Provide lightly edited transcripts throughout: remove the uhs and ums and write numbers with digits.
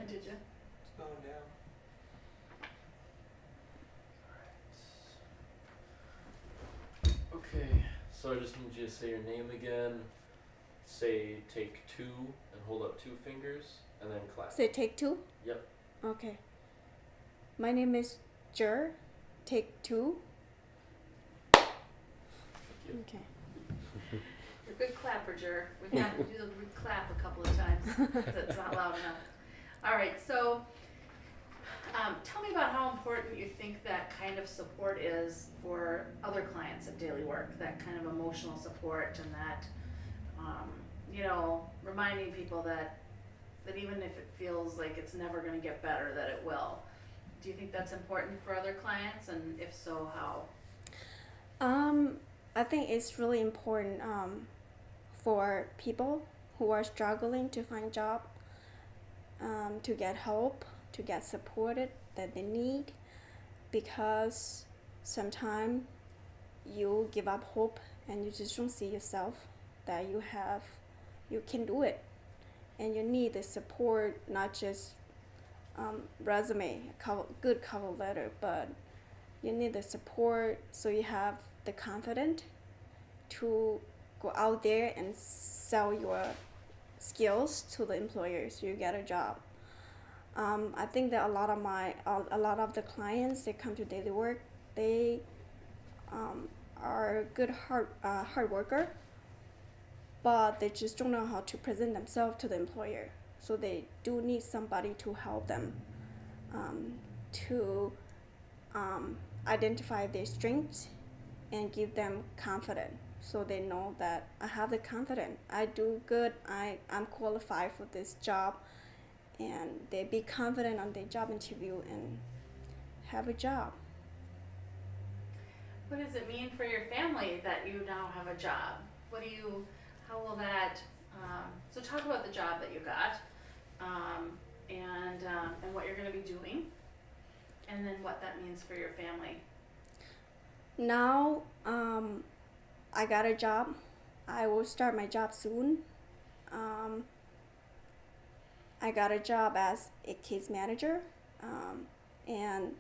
did you? It's going down. Okay, so I just need you to say your name again. Say take two and hold up two fingers and then clap. Say take two? Yep. Okay. My name is Jer. Take two. Thank you. Okay. You're a good clapper, Jer. We've had to do the clap a couple of times because it's not loud enough. All right, so tell me about how important you think that kind of support is for other clients at Daily Work, that kind of emotional support and that, reminding people that even if it feels like it's never going to get better, that it will. Do you think that's important for other clients, and if so, how? I think it's really important for people who are struggling to find job, to get help, to get supported that they need, because sometimes you give up hope and you just don't see yourself that you can do it, and you need the support, not just resume, good cover letter, but you need the support so you have the confidence to go out there and sell your skills to the employer so you get a job. I think that a lot of the clients that come to Daily Work, they are good hard worker, but they just don't know how to present themselves to the employer. So they do need somebody to help them to identify their strengths and give them confidence, so they know that I have the confidence, I do good, I'm qualified for this job, and they be confident on their job interview and have a job. What does it mean for your family that you now have a job? How will that, so talk about the job that you got, and what you're gonna be doing, and then what that means for your family. Now I got a job. I will start my job soon. I got a job as a case manager, and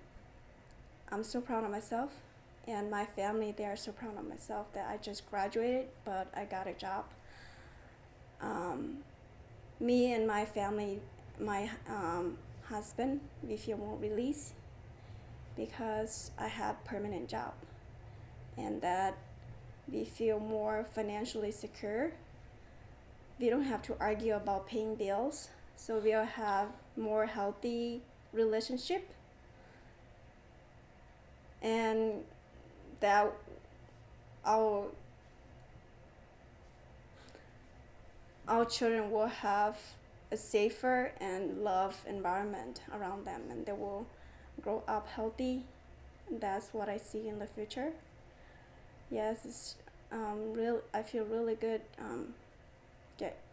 I'm so proud of myself, and my family, they are so proud of myself that I just graduated, but I got a job. Me and my family, my husband, we feel more release because I have permanent job, and that we feel more financially secure. We don't have to argue about paying bills, so we'll have more healthy relationship, and that our children will have a safer and love environment around them, and they will grow up healthy. That's what I see in the future. Yes, it's I feel really good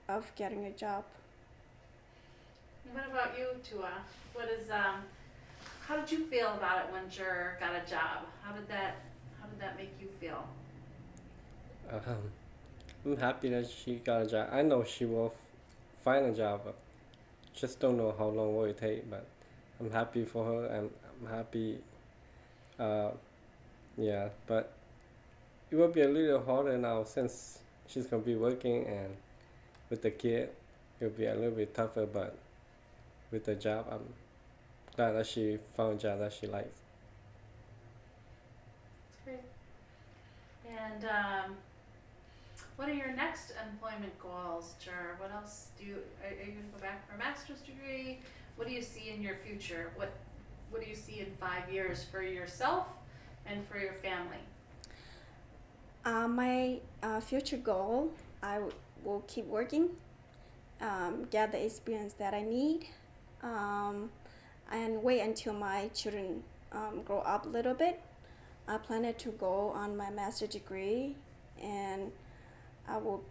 of getting a job. What about you, Tua? How did you feel about it when Jer got a job? How did that make you feel? I'm happy that she got a job. I know she will find a job, but just don't know how long will it take. But I'm happy for her, and I'm happy. Yeah, but it will be a little harder now since she's gonna be working, and with the kid, it'll be a little bit tougher. But with the job, I'm glad that she found a job that she likes. That's great. And what are your next employment goals, Jer? What else are you gonna go back for a master's degree? What do you see in your future? What do you see in 5 years for yourself and for your family? My future goal, I will keep working, get the experience that I need, and wait until my children grow up a little bit. I plan to go on my master's degree, and I will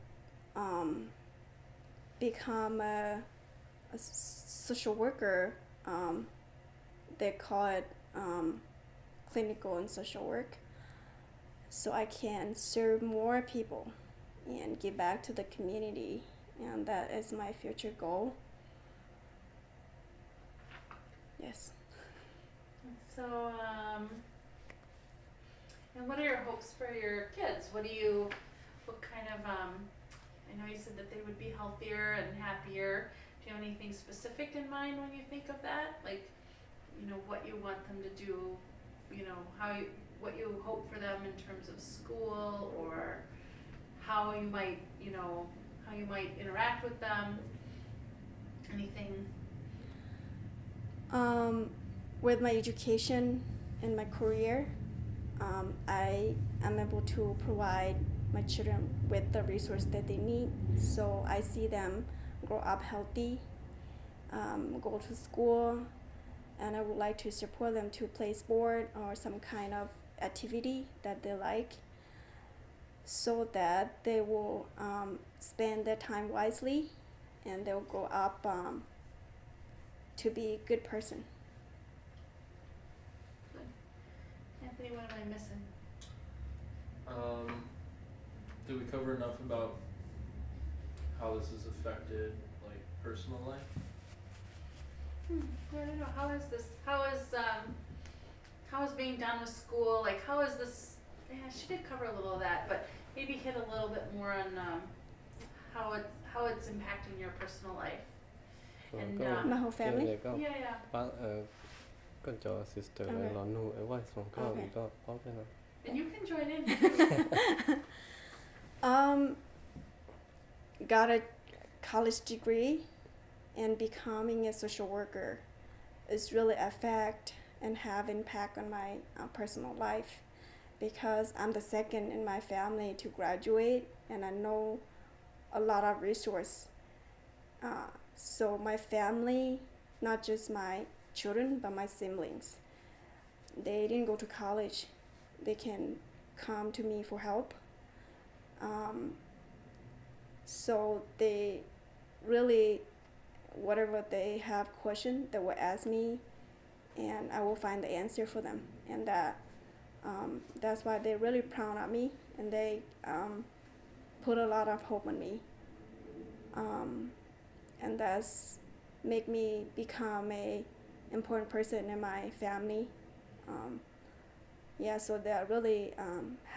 become a social worker. They call it clinical and social work. So I can serve more people and give back to the community, and that is my future goal. Yes. So, and what are your hopes for your kids? What kind of, I know you said that they would be healthier and happier. Do you have anything specific in mind when you think of that? Like, what you want them to do, what you hope for them in terms of school, or how you might, how you might interact with them? Anything? With my education and my career, I am able to provide my children with the resource that they need. So I see them grow up healthy, go to school, and I would like to support them to play sport or some kind of activity that they like, so that they will spend their time wisely, and they'll grow up to be a good person. Anthony, what am I missing? Did we cover enough about how this has affected like personal life? I don't know. How is being done with school? Like, how is this? Yeah, she did cover a little of that, but maybe hit a little bit more on how it's impacting your personal life. ส่วน And ก็ My whole family? เดี๋ยวก็ Yeah, yeah. ป้าก็จอ sister เลย Okay. ร้อนนู่ไอ้ว่าส่งก็ Okay. มีก็ป้อมกันนะ And you can join in. Got a college degree, and becoming a social worker is really affect and have impact on my personal life, because I'm the second in my family to graduate, and I know a lot of resource. So my family, not just my children, but my siblings, they didn't go to college. They can come to me for help. So they really, whatever they have question, they will ask me, and I will find the answer for them. And that's why they're really proud of me, and they put a lot of hope on me. And that's make me become a important person in my family. Yeah, so that really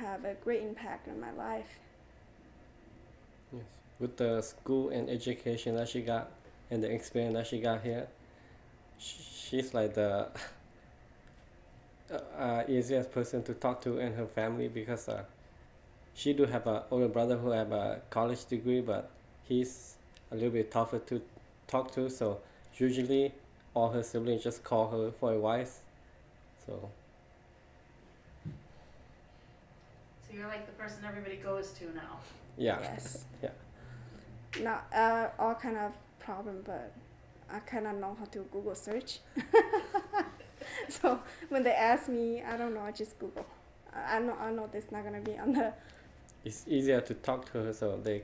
have a great impact on my life. Yes. With the school and education that she got and the experience that she got here, she's like the easiest person to talk to in her family, because she do have a older brother who have a college degree, but he's a little bit tougher to talk to. So usually all her siblings just call her for advice. So So you're like the person everybody goes to now. yeah. Yes. Yeah. Not all kind of problem, but I kind of know how to Google search. So when they ask me, I don't know, I just Google. I know this not gonna be on the. It's easier to talk to her, so they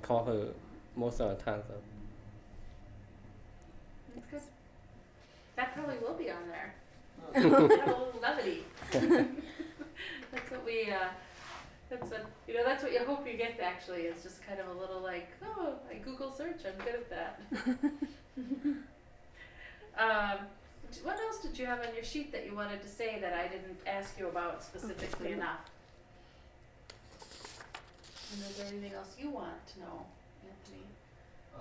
call her most of the time. So That's good. That probably will be on there. Have a little levity. That's what we. That's what you hope you get. Actually, it's just kind of a little like, oh, I Google search. I'm good at that. What else did you have on your sheet that you wanted to say that I didn't ask you about specifically enough? And is there anything else you want to know, Anthony? I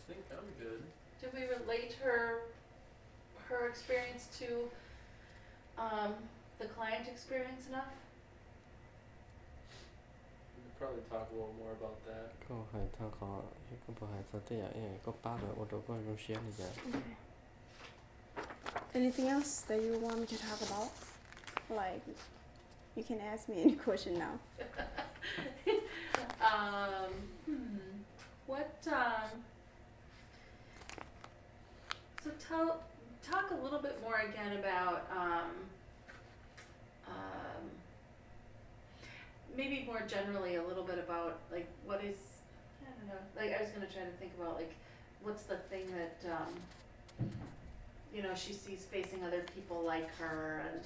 think I'm good. Did we relate her experience to the client experience enough? We could probably talk a little more about that. ก็ให้ถ้าเขาก็บอกให้เขาแต่อย่างก็ป้าแบบโอโดก็รู้เชียร์เลยจ้ะ Okay. Anything else that you want me to talk about? Like, you can ask me any question now. What so talk a little bit more again about maybe more generally a little bit about like what is, I don't know, like I was gonna try to think about like what's the thing that she sees facing other people like her, and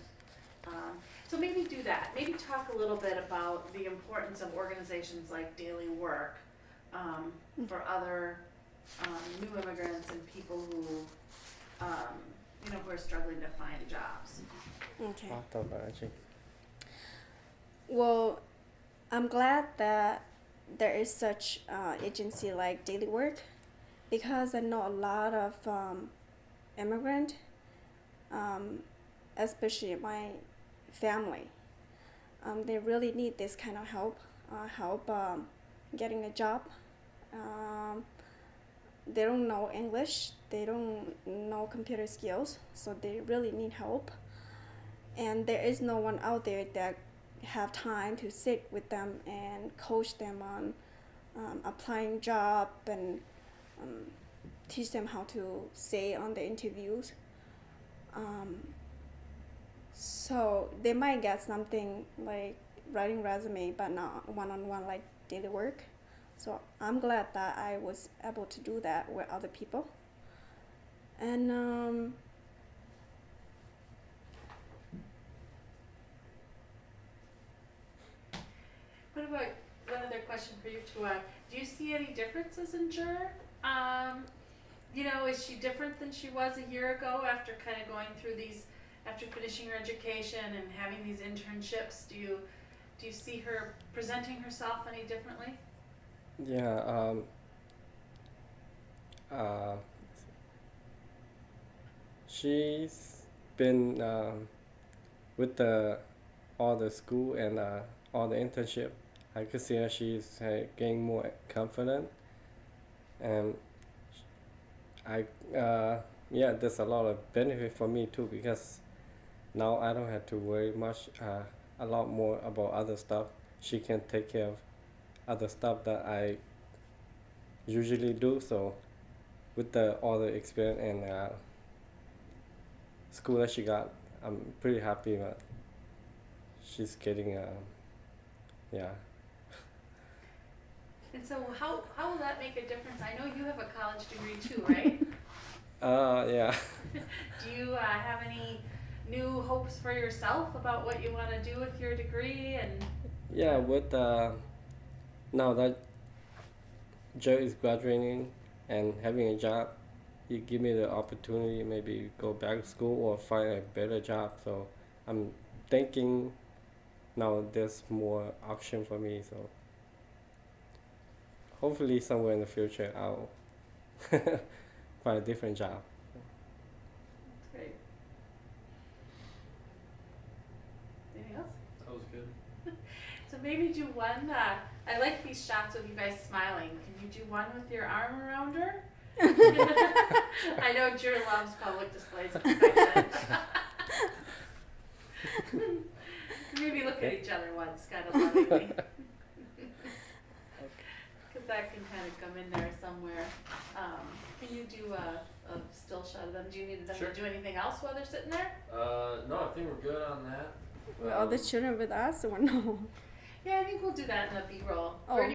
so maybe do that. Maybe talk a little bit about the importance of organizations like Daily Work for other new immigrants and people who who are struggling to find jobs. Okay. Autobiology. Well, I'm glad that there is such agency like Daily Work, because I know a lot of immigrant, especially my family. They really need this kind of help getting a job. They don't know English, they don't know computer skills, so they really need help. And there is no one out there that have time to sit with them and coach them on applying job and teach them how to say on the interviews. So they might get something like writing resume, but not one-on-one like Daily Work. So I'm glad that I was able to do that with other people. And What about one other question for you too? Do you see any differences in Jur? Is she different than she was a year ago after kind of going through these, after finishing her education and having these internships? Do you see her presenting herself any differently? Yeah. She's been with all the school and all the internship. I could see her. She's getting more confident, and there's a lot of benefit for me too, because now I don't have to worry much a lot more about other stuff. She can take care of other stuff that I usually do. So with all the experience and school that she got, I'm pretty happy that she's getting yeah. And so how will that make a difference? I know you have a college degree too, right? Yeah. Do you have any new hopes for yourself about what you want to do with your degree? And Yeah, with now that Joe is graduating and having a job, he give me the opportunity maybe go back to school or find a better job. So I'm thinking now there's more option for me. So hopefully somewhere in the future I'll find a different job. that's great. Anything else? That was good. So maybe do one. I like these shots of you guys smiling. Can you do one with your arm around her? I know Jur loves public displays of affection. Maybe look at each other once, kind of lovingly. Because that can kind of come in there somewhere. Can you do a still shot of them? Do you need them Sure. to do anything else while they're sitting there? No, I think we're good on that. were all the children with us or no? Yeah, I think we'll do that in the B-roll. Oh. Where do